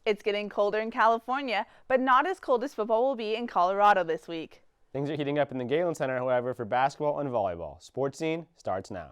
It's getting colder in California, but not as cold as football will be in Colorado this week. Things are heating up in the Galen Center, however, for basketball and volleyball. Sports Scene starts now.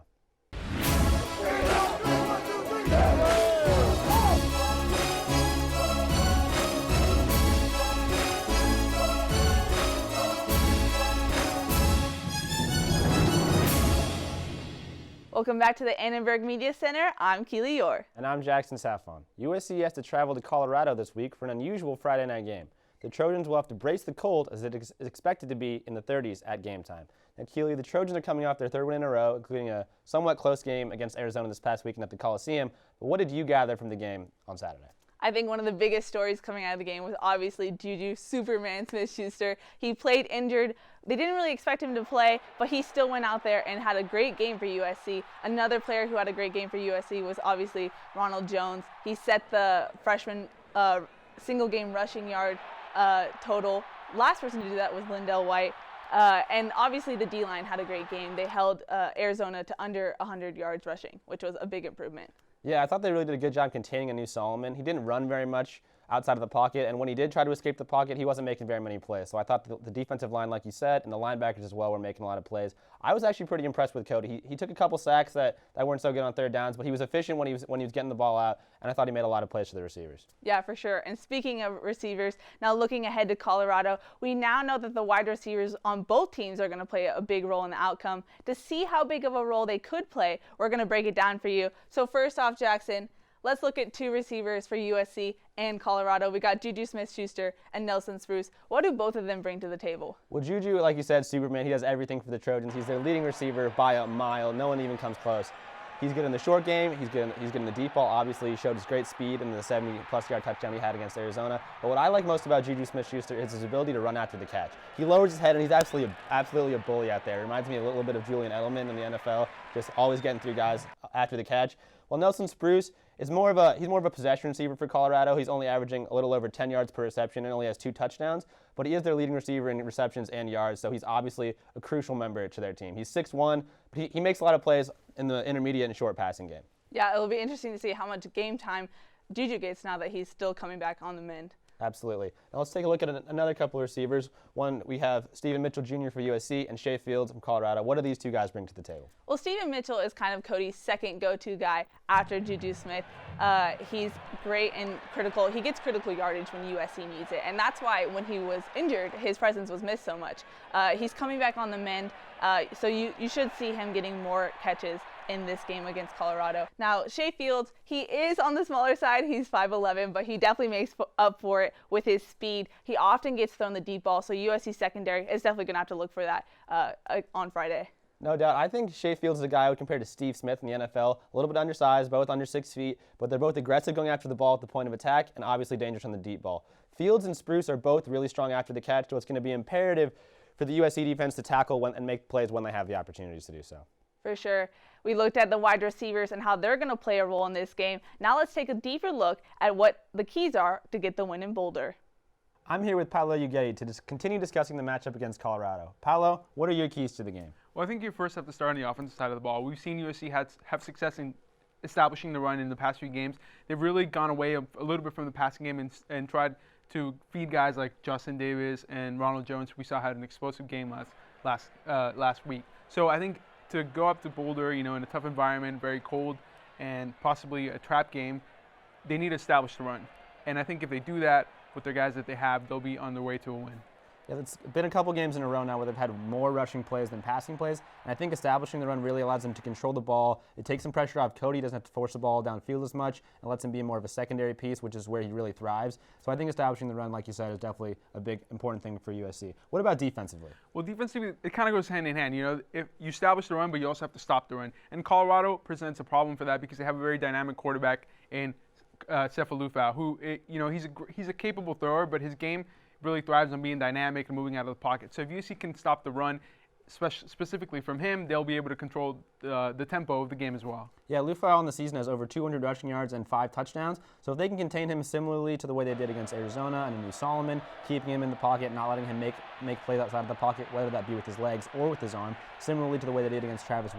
Welcome back to the Annenberg Media Center. I'm Keely Eure. And I'm Jackson Safon. USC has to travel to Colorado this week for an unusual Friday night game. The Trojans will have to brace the cold as it is expected to be in the 30s at game time. Now, Keely, the Trojans are coming off their third win in a row, including a somewhat close game against Arizona this past weekend at the Coliseum. But what did you gather from the game on Saturday? I think one of the biggest stories coming out of the game was obviously Juju Superman Smith-Schuster. He played injured. They didn't really expect him to play, but he still went out there and had a great game for USC. Another player who had a great game for USC was obviously Ronald Jones. He set the freshman single game rushing yard total. Last person to do that was Lindell White. And obviously the D-line had a great game. They held Arizona to under 100 yards rushing, which was a big improvement. Yeah, I thought they really did a good job containing Anu Solomon. He didn't run very much outside of the pocket, and when he did try to escape the pocket, he wasn't making very many plays. So I thought the defensive line, like you said, and the linebackers as well were making a lot of plays. I was actually pretty impressed with Cody. He took a couple sacks that weren't so good on third downs, but he was efficient when he was getting the ball out, and I thought he made a lot of plays for the receivers. Yeah, for sure. And speaking of receivers, now looking ahead to Colorado, we now know that the wide receivers on both teams are going to play a big role in the outcome. To see how big of a role they could play, we're going to break it down for you. So first off, Jackson, let's look at two receivers for USC and Colorado. We got Juju Smith-Schuster and Nelson Spruce. What do both of them bring to the table? Well, Juju, like you said, Superman, he does everything for the Trojans. He's their leading receiver by a mile. No one even comes close. He's good in the short game. He's good in the deep ball. Obviously, he showed his great speed in the 70-plus yard touchdown he had against Arizona. But what I like most about Juju Smith-Schuster is his ability to run after the catch. He lowers his head, and he's absolutely a bully out there. It reminds me a little bit of Julian Edelman in the NFL, just always getting through guys after the catch. Well, Nelson Spruce is more of a possession receiver for Colorado. He's only averaging a little over 10 yards per reception and only has 2 touchdowns, but he is their leading receiver in receptions and yards, so he's obviously a crucial member to their team. He's 6'1", but he makes a lot of plays in the intermediate and short passing game. Yeah, it'll be interesting to see how much game time Juju gets now that he's still coming back on the mend. Absolutely. Now let's take a look at another couple of receivers. One, we have Stephen Mitchell Jr. for USC and Shea Fields from Colorado. What do these two guys bring to the table? Well, Stephen Mitchell is kind of Cody's second go-to guy after Juju Smith. He's great and critical. He gets critical yardage when USC needs it, and that's why when he was injured, his presence was missed so much. He's coming back on the mend, so you should see him getting more catches in this game against Colorado. Now, Shea Fields, he is on the smaller side. He's 5'11", but he definitely makes up for it with his speed. He often gets thrown the deep ball, so USC secondary is definitely going to have to look for that on Friday. No doubt. I think Shea Fields is a guy I would compare to Steve Smith in the NFL. A little bit undersized, both under 6 feet, but they're both aggressive going after the ball at the point of attack and obviously dangerous on the deep ball. Fields and Spruce are both really strong after the catch, so it's going to be imperative for the USC defense to tackle and make plays when they have the opportunities to do so. For sure. We looked at the wide receivers and how they're going to play a role in this game. Now let's take a deeper look at what the keys are to get the win in Boulder. I'm here with Paolo Uggetti to continue discussing the matchup against Colorado. Paolo, what are your keys to the game? Well, I think you first have to start on the offensive side of the ball. We've seen USC have success in establishing the run in the past few games. They've really gone away a little bit from the passing game and tried to feed guys like Justin Davis and Ronald Jones, who we saw had an explosive game last week. So I think to go up to Boulder, in a tough environment, very cold, and possibly a trap game, they need to establish the run. And I think if they do that with their guys that they have, they'll be on their way to a win. Yeah, it's been a couple games in a row now where they've had more rushing plays than passing plays, and I think establishing the run really allows them to control the ball. It takes some pressure off Cody, doesn't have to force the ball downfield as much, and lets him be more of a secondary piece, which is where he really thrives. So I think establishing the run, like you said, is definitely a big, important thing for USC. What about defensively? Well, defensively, it kind of goes hand in hand. If you establish the run, but you also have to stop the run. And Colorado presents a problem for that because they have a very dynamic quarterback in Safon, who, he's a capable thrower, but his game really thrives on being dynamic and moving out of the pocket. So if USC can stop the run, specifically from him, they'll be able to control the tempo of the game as well. Yeah, Lufau on the season has over 200 rushing yards and 5 touchdowns. So if they can contain him similarly to the way they did against Arizona and Anu Solomon, keeping him in the pocket, not letting him make plays outside of the pocket, whether that be with his legs or with his arm, similarly to the way they did against Travis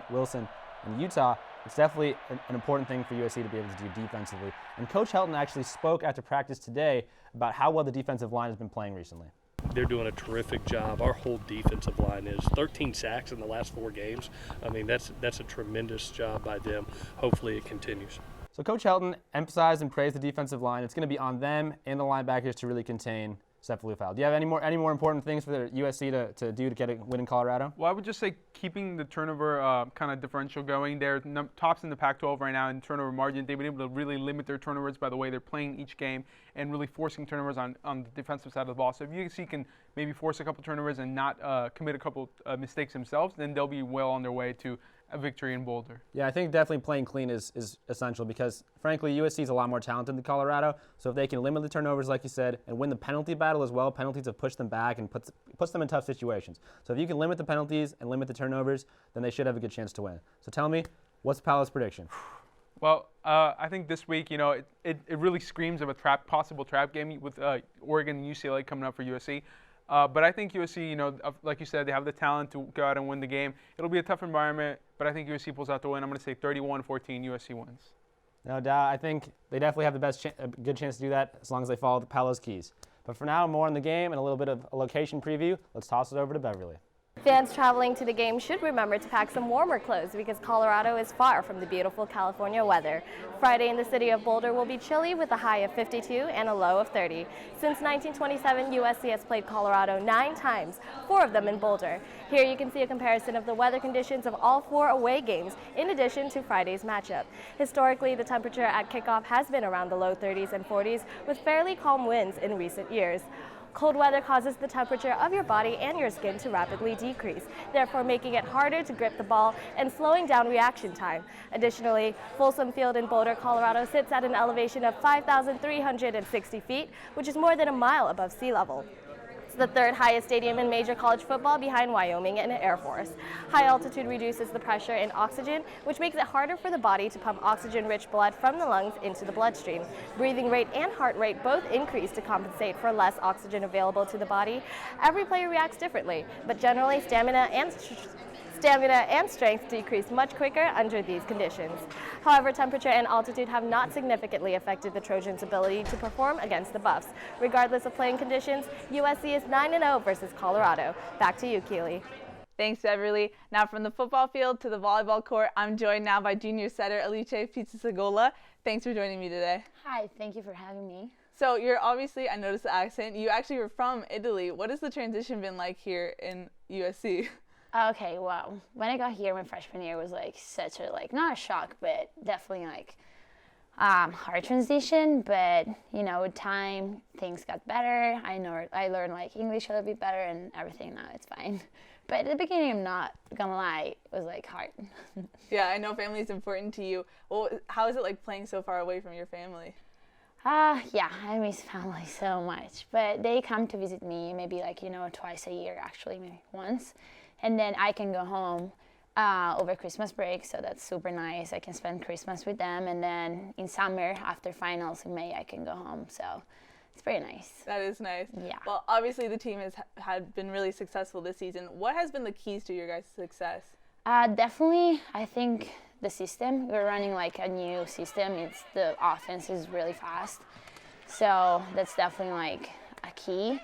Wilson in Utah, It's definitely an important thing for USC to be able to do defensively. And Coach Helton actually spoke after practice today about how well the defensive line has been playing recently. They're doing a terrific job. Our whole defensive line is 13 sacks in the last 4 games. I mean, that's a tremendous job by them. Hopefully it continues. So Coach Helton emphasized and praised the defensive line. It's going to be on them and the linebackers to really contain Safon. Do you have any more important things for the USC to do to get a win in Colorado? Well, I would just say keeping the turnover kind of differential going. They're tops in the Pac-12 right now in turnover margin. They've been able to really limit their turnovers by the way they're playing each game and really forcing turnovers on the defensive side of the ball. So if USC can maybe force a couple turnovers and not commit a couple mistakes themselves, then they'll be well on their way to a victory in Boulder. Yeah, I think definitely playing clean is essential because, frankly, USC is a lot more talented than Colorado. So if they can limit the turnovers, like you said, and win the penalty battle as well, penalties have pushed them back and puts them in tough situations. So if you can limit the penalties and limit the turnovers, then they should have a good chance to win. So tell me, what's Paolo's prediction? Well, I think this week, it really screams of a possible trap game with Oregon and UCLA coming up for USC. But I think USC, like you said, they have the talent to go out and win the game. It'll be a tough environment, but I think USC pulls out the win. I'm going to say 31-14, USC wins. No doubt. I think they definitely have a good chance to do that as long as they follow Paolo's keys. But for now, more on the game and a little bit of a location preview. Let's toss it over to Beverly. Fans traveling to the game should remember to pack some warmer clothes because Colorado is far from the beautiful California weather. Friday in the city of Boulder will be chilly with a high of 52 and a low of 30. Since 1927, USC has played Colorado 9 times, 4 of them in Boulder. Here you can see a comparison of the weather conditions of all 4 away games in addition to Friday's matchup. Historically, the temperature at kickoff has been around the low 30s and 40s with fairly calm winds in recent years. Cold weather causes the temperature of your body and your skin to rapidly decrease, therefore making it harder to grip the ball and slowing down reaction time. Additionally, Folsom Field in Boulder, Colorado sits at an elevation of 5,360 feet, which is more than a mile above sea level. The 3rd highest stadium in major college football behind Wyoming and Air Force. High altitude reduces the pressure in oxygen, which makes it harder for the body to pump oxygen-rich blood from the lungs into the bloodstream. Breathing rate and heart rate both increase to compensate for less oxygen available to the body. Every player reacts differently, but generally stamina and strength decrease much quicker under these conditions. However, temperature and altitude have not significantly affected the Trojans' ability to perform against the Buffs. Regardless of playing conditions, USC is 9-0 versus Colorado. Back to you, Keely. Thanks, Beverly. Now from the football field to the volleyball court, I'm joined now by junior setter Alice Pizzasegola. Thanks for joining me today. Hi, thank you for having me. So you're obviously, I noticed the accent, you actually were from Italy. What has the transition been like here in USC? Okay, well, when I got here my freshman year was like such a, not a shock, but definitely hard transition. But, with time, things got better. I learned English a little bit better and everything. Now it's fine. But at the beginning, I'm not going to lie, it was hard. Yeah, I know family is important to you. Well, how is it like playing so far away from your family? Yeah, I miss family so much. But they come to visit me maybe twice a year, actually, maybe once. And then I can go home over Christmas break, so that's super nice. I can spend Christmas with them, and then in summer, after finals in May, I can go home. So it's pretty nice. That is nice. Yeah. Well, obviously the team had been really successful this season. What has been the keys to your guys' success? Definitely, I think the system. We're running a new system. The offense is really fast, so that's definitely a key.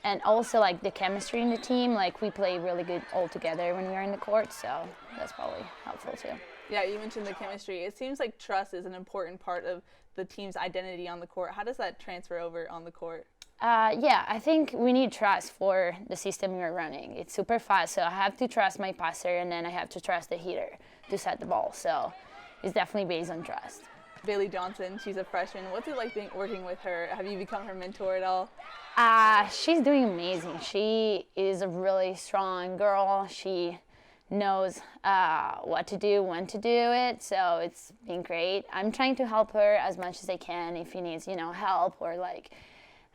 And also the chemistry in the team, we play really good all together when we're in the court, so that's probably helpful too. Yeah, you mentioned the chemistry. It seems like trust is an important part of the team's identity on the court. How does that transfer over on the court? Yeah, I think we need trust for the system we're running. It's super fast, so I have to trust my passer, and then I have to trust the hitter to set the ball. So it's definitely based on trust. Bailey Johnson, she's a freshman. What's it like working with her? Have you become her mentor at all? She's doing amazing. She is a really strong girl. She knows what to do, when to do it, so it's been great. I'm trying to help her as much as I can if she needs, help or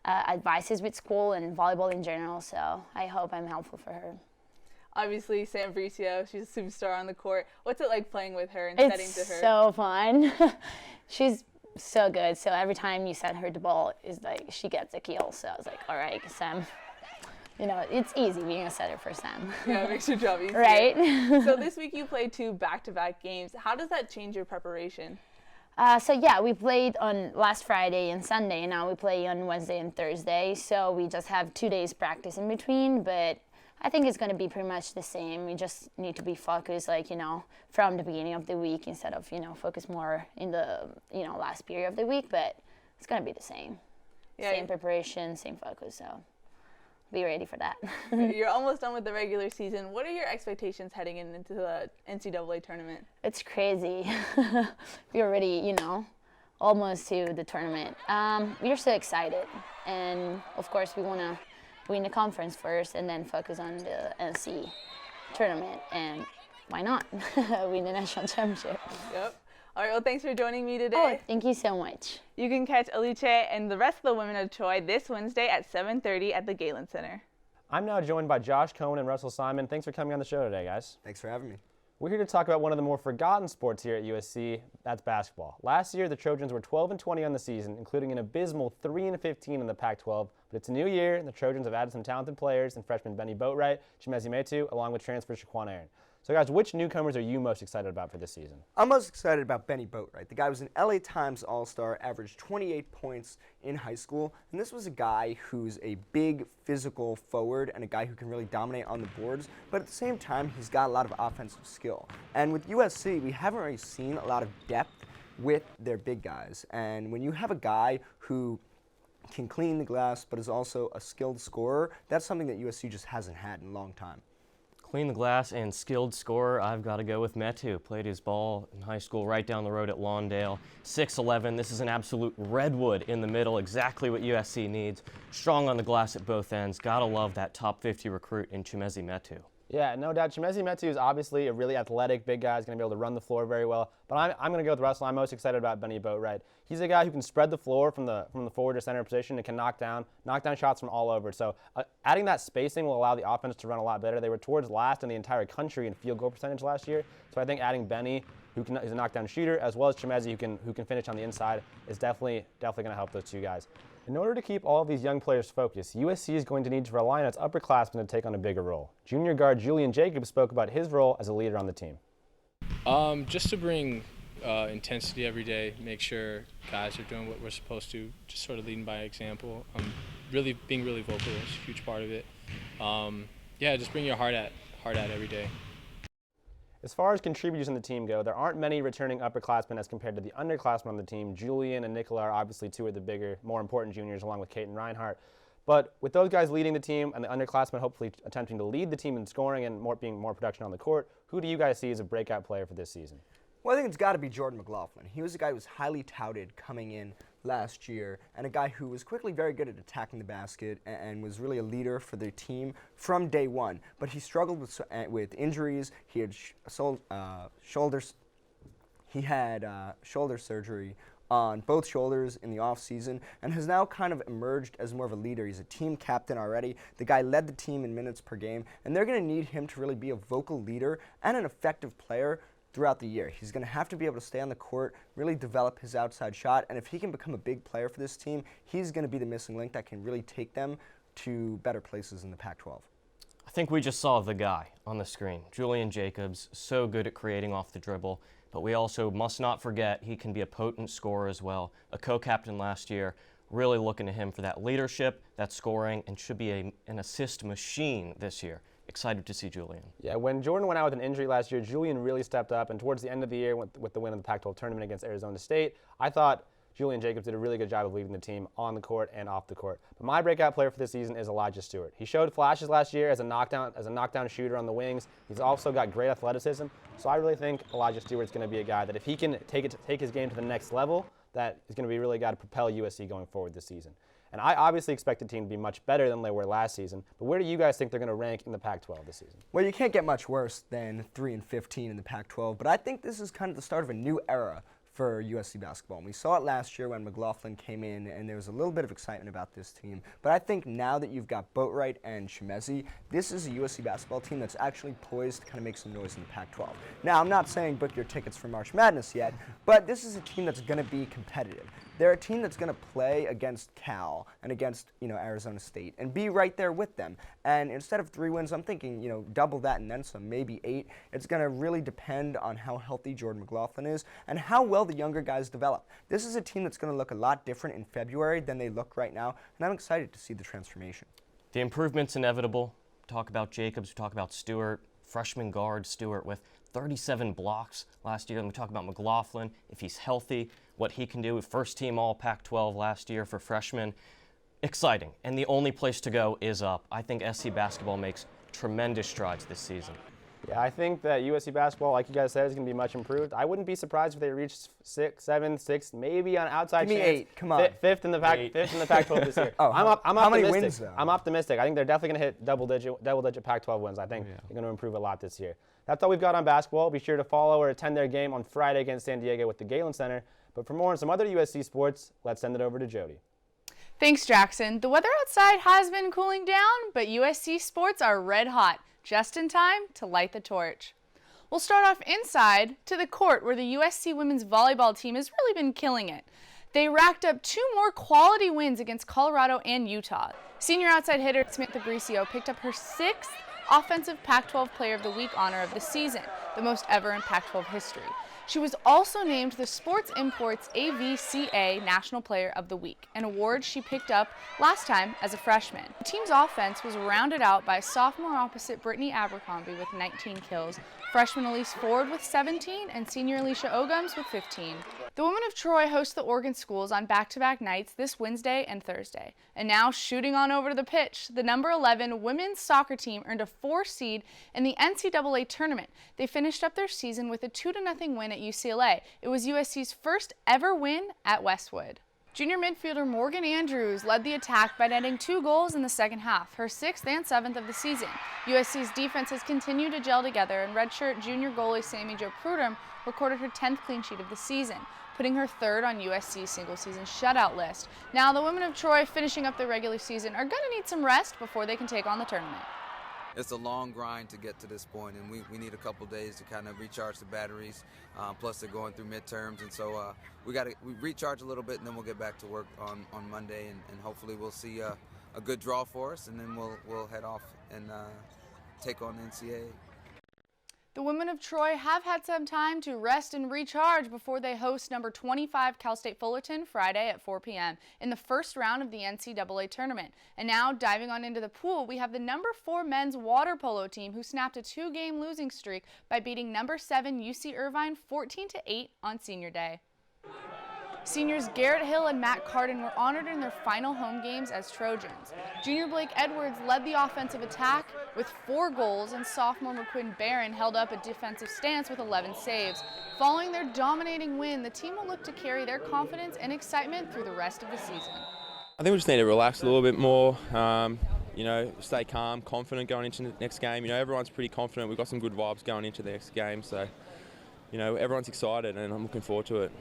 advices with school and volleyball in general, so I hope I'm helpful for her. Obviously, Sam Bricio, she's a superstar on the court. What's it like playing with her and setting to her? It's so fun. She's so good. So every time you send her the ball, she gets a kill. So I was like, all right, Sam, it's easy being a setter for Sam. Yeah, it makes your job easier. Right? So this week you played 2 back-to-back games. How does that change your preparation? We played on last Friday and Sunday, and now we play on Wednesday and Thursday. So we just have 2 days practice in between, but I think it's going to be pretty much the same. We just need to be focused, from the beginning of the week instead of, focus more in the, last period of the week. But it's going to be the same. Yeah. Same preparation, same focus. So be ready for that. You're almost done with the regular season. What are your expectations heading into the NCAA tournament? It's crazy. We're already, almost to the tournament. We're so excited. And, of course, we want to win the conference first and then focus on the NC tournament. And why not win the national championship? Yep. All right, well, thanks for joining me today. Oh, thank you so much. You can catch Alice and the rest of the women of Troy this Wednesday at 7:30 at the Galen Center. I'm now joined by Josh Cohen and Russell Simon. Thanks for coming on the show today, guys. Thanks for having me. We're here to talk about one of the more forgotten sports here at USC, that's basketball. Last year, the Trojans were 12-20 on the season, including an abysmal 3-15 in the Pac-12. But it's a new year, and the Trojans have added some talented players in freshman Benny Boatwright, Chimezi Metu, along with transfer Shaquan Aaron. So guys, which newcomers are you most excited about for this season? I'm most excited about Benny Boatwright. The guy was an LA Times All-Star, averaged 28 points in high school, and this was a guy who's a big physical forward and a guy who can really dominate on the boards, but at the same time, he's got a lot of offensive skill. And with USC, we haven't really seen a lot of depth with their big guys. And when you have a guy who can clean the glass but is also a skilled scorer, that's something that USC just hasn't had in a long time. Clean the glass and skilled scorer, I've got to go with Metu. Played his ball in high school right down the road at Lawndale. 6'11", this is an absolute redwood in the middle, exactly what USC needs. Strong on the glass at both ends. Gotta love that top 50 recruit in Chimezi Metu. Yeah, no doubt. Chimezi Metu is obviously a really athletic big guy. He's going to be able to run the floor very well. But I'm going to go with Russell. I'm most excited about Benny Boatwright. He's a guy who can spread the floor from the forward to center position and can knock down shots from all over. So adding that spacing will allow the offense to run a lot better. They were towards last in the entire country in field goal percentage last year. So I think adding Benny, who's a knockdown shooter, as well as Chimezi, who can finish on the inside, is definitely going to help those two guys. In order to keep all of these young players focused, USC is going to need to rely on its upperclassmen to take on a bigger role. Junior guard Julian Jacobs spoke about his role as a leader on the team. Just to bring intensity every day, make sure guys are doing what we're supposed to, just sort of leading by example. Being really vocal is a huge part of it. Just bring your heart at every day. As far as contributors in the team go, there aren't many returning upperclassmen as compared to the underclassmen on the team. Julian and Nicola are obviously two of the bigger, more important juniors, along with Kate and Reinhardt. But with those guys leading the team and the underclassmen hopefully attempting to lead the team in scoring and being more production on the court, who do you guys see as a breakout player for this season? Well, I think it's got to be Jordan McLaughlin. He was a guy who was highly touted coming in last year, and a guy who was quickly very good at attacking the basket and was really a leader for the team from day one. But he struggled with injuries. He had shoulder surgery on both shoulders in the offseason and has now kind of emerged as more of a leader. He's a team captain already. The guy led the team in minutes per game, and they're going to need him to really be a vocal leader and an effective player throughout the year. He's going to have to be able to stay on the court, really develop his outside shot, and if he can become a big player for this team, he's going to be the missing link that can really take them to better places in the Pac-12. I think we just saw the guy on the screen, Julian Jacobs, so good at creating off the dribble, but we also must not forget he can be a potent scorer as well. A co-captain last year, really looking to him for that leadership, that scoring, and should be an assist machine this year. Excited to see Julian. Yeah, when Jordan went out with an injury last year, Julian really stepped up, and towards the end of the year with the win of the Pac-12 tournament against Arizona State, I thought Julian Jacobs did a really good job of leading the team on the court and off the court. But my breakout player for this season is Elijah Stewart. He showed flashes last year as a knockdown shooter on the wings. He's also got great athleticism, so I really think Elijah Stewart's going to be a guy that if he can take his game to the next level, that is going to be really a guy to propel USC going forward this season. And I obviously expect the team to be much better than they were last season. But where do you guys think they're going to rank in the Pac-12 this season? Well, you can't get much worse than 3-15 in the Pac-12. But I think this is kind of the start of a new era for USC basketball. And we saw it last year when McLaughlin came in, and there was a little bit of excitement about this team. But I think now that you've got Boatwright and Chimezi, this is a USC basketball team that's actually poised to kind of make some noise in the Pac-12. Now, I'm not saying book your tickets for March Madness yet, but this is a team that's going to be competitive. they're a team that's going to play against Cal and against, Arizona State and be right there with them. And instead of 3 wins, I'm thinking, double that and then some, maybe 8. It's going to really depend on how healthy Jordan McLaughlin is and how well the younger guys develop. This is a team that's going to look a lot different in February than they look right now, and I'm excited to see the transformation. The improvement's inevitable. Talk about Jacobs, we talk about Stewart, freshman guard Stewart with 37 blocks last year. And we talk about McLaughlin, if he's healthy, what he can do. First team all Pac-12 last year for freshmen. Exciting. And the only place to go is up. I think SC basketball makes tremendous strides this season. Yeah, I think that USC basketball, like you guys said, is going to be much improved. I wouldn't be surprised if they reached 6, 7, 6, maybe on outside Give me chance. 8. Come on. Fifth in the Pac-12 this year. Oh, I'm how many optimistic. wins, though? I'm optimistic. I think they're definitely going to hit double-digit Pac-12 wins. I think they're going to improve a lot this year. That's all we've got on basketball. Be sure to follow or attend their game on Friday against San Diego with the Galen Center. But for more on some other USC sports, let's send it over to Jody. Thanks, Jackson. The weather outside has been cooling down, but USC sports are red hot, just in time to light the torch. We'll start off inside to the court where the USC women's volleyball team has really been killing it. They racked up 2 more quality wins against Colorado and Utah. Senior outside hitter Smith-Schuster picked up her 6th Offensive Pac-12 Player of the Week honor of the season, the most ever in Pac-12 history. She was also named the Sports Imports AVCA National Player of the Week, an award she picked up last time as a freshman. The team's offense was rounded out by sophomore opposite Brittany Abercrombie with 19 kills, freshman Elise Ford with 17, and senior Alicia Ogums with 15. The women of Troy host the Oregon schools on back-to-back nights this Wednesday and Thursday. And now, shooting on over to the pitch, the number 11 women's soccer team earned a 4 seed in the NCAA tournament. They finished up their season with a 2-0 win at UCLA. It was USC's first ever win at Westwood. Junior midfielder Morgan Andrews led the attack by netting 2 goals in the second half, her 6th and 7th of the season. USC's defense has continued to gel together, and redshirt junior goalie Sammy Jo Prudhomme recorded her 10th clean sheet of the season, putting her 3rd on USC's single-season shutout list. Now, the women of Troy finishing up their regular season are going to need some rest before they can take on the tournament. It's a long grind to get to this point, and we need a couple days to kind of recharge the batteries. Plus, they're going through midterms, and so we recharge a little bit, and then we'll get back to work on Monday, and hopefully we'll see a good draw for us, and then we'll head off and take on the NCAA. The women of Troy have had some time to rest and recharge before they host number 25 Cal State Fullerton Friday at 4 p.m. in the first round of the NCAA tournament. And now, diving on into the pool, we have the number 4 men's water polo team who snapped a 2-game losing streak by beating number 7 UC Irvine 14-8 on Senior Day. Seniors Garrett Hill and Matt Carden were honored in their final home games as Trojans. Junior Blake Edwards led the offensive attack with 4 goals, and sophomore McQuinn Barron held up a defensive stance with 11 saves. Following their dominating win, the team will look to carry their confidence and excitement through the rest of the season. I think we just need to relax a little bit more, stay calm, confident going into the next game. Everyone's pretty confident. We've got some good vibes going into the next game, so, everyone's excited, and I'm looking forward to it.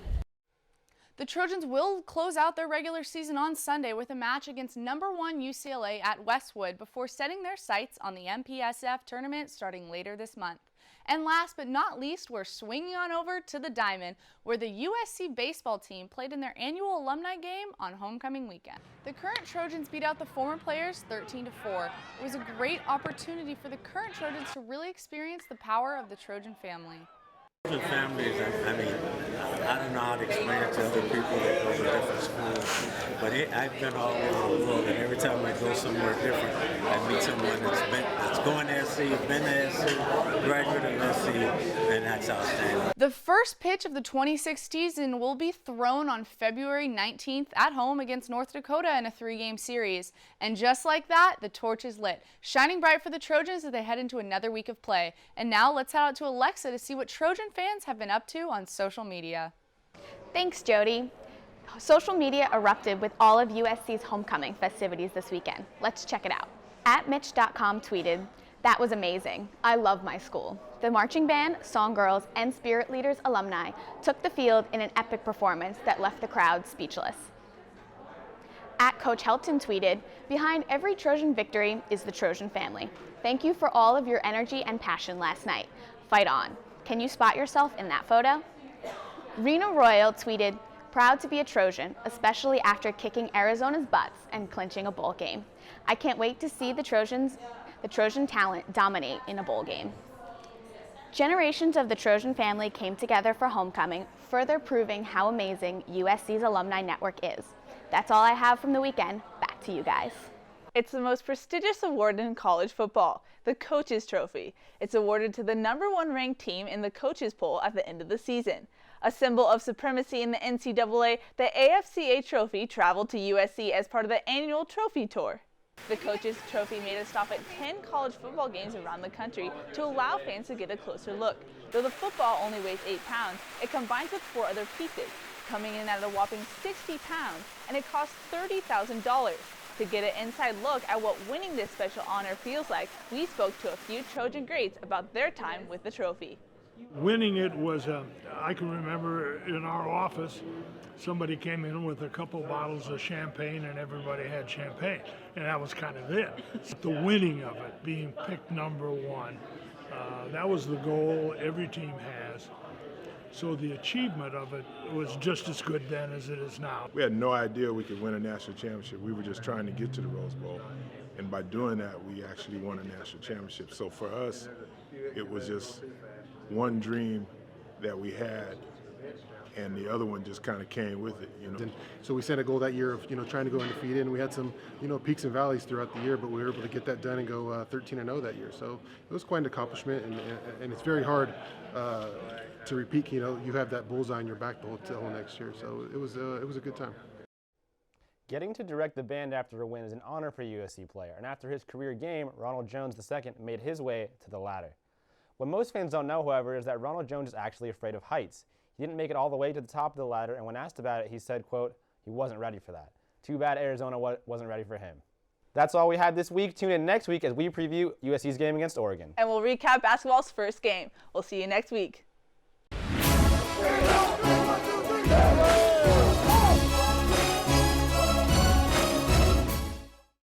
The Trojans will close out their regular season on Sunday with a match against number 1 UCLA at Westwood before setting their sights on the MPSF tournament starting later this month. And last but not least, we're swinging on over to the Diamond, where the USC baseball team played in their annual alumni game on homecoming weekend. The current Trojans beat out the former players 13-4. It was a great opportunity for the current Trojans to really experience the power of the Trojan family. Trojan families, I don't know how to explain it to other people that go to different schools, but I've been all over the world, and every time I go somewhere different, I meet someone that's going to SC, been to SC, graduated of SC, and that's outstanding. The first pitch of the 26th season will be thrown on February 19th at home against North Dakota in a 3-game series. And just like that, the torch is lit, shining bright for the Trojans as they head into another week of play. And now let's head out to Alexa to see what Trojan fans have been up to on social media. Thanks, Jody. Social media erupted with all of USC's homecoming festivities this weekend. Let's check it out. @Mitch.com tweeted, "That was amazing. I love my school. The marching band, song girls, and Spirit Leaders alumni took the field in an epic performance that left the crowd speechless." @Coach Helton tweeted, "Behind every Trojan victory is the Trojan family. Thank you for all of your energy and passion last night. Fight on. Can you spot yourself in that photo?" Rena Royal tweeted, Proud to be a Trojan, especially after kicking Arizona's butts and clinching a bowl game. I can't wait to see the Trojan talent dominate in a bowl game. Generations of the Trojan family came together for homecoming, further proving how amazing USC's alumni network is. That's all I have from the weekend. Back to you guys. It's the most prestigious award in college football, the Coaches Trophy. It's awarded to the #1 ranked team in the coaches poll at the end of the season. A symbol of supremacy in the NCAA, the AFCA Trophy traveled to USC as part of the annual trophy tour. The Coaches Trophy made a stop at 10 college football games around the country to allow fans to get a closer look. Though the football only weighs 8 pounds, it combines with 4 other pieces, coming in at a whopping 60 pounds, and it costs $30,000. To get an inside look at what winning this special honor feels like, we spoke to a few Trojan greats about their time with the trophy. Winning it was, I can remember in our office, somebody came in with a couple bottles of champagne and everybody had champagne. And that was kind of it. The winning of it, being picked #1, that was the goal every team has. So the achievement of it was just as good then as it is now. We had no idea we could win a national championship. We were just trying to get to the Rose Bowl. And by doing that, we actually won a national championship. So for us, it was just one dream that we had, and the other one just kind of came with it, you know. And so we set a goal that year of, trying to go undefeated, and we had some, peaks and valleys throughout the year, but we were able to get that done and go 13-0 that year. So it was quite an accomplishment, and it's very hard to repeat. You have that bullseye on your back the whole next year. So it was a good time. Getting to direct the band after a win is an honor for a USC player, and after his career game, Ronald Jones II made his way to the ladder. What most fans don't know, however, is that Ronald Jones is actually afraid of heights. He didn't make it all the way to the top of the ladder, and when asked about it, he said, quote, he wasn't ready for that. Too bad Arizona wasn't ready for him. That's all we had this week. Tune in next week as we preview USC's game against Oregon. And we'll recap basketball's first game. We'll see you next week.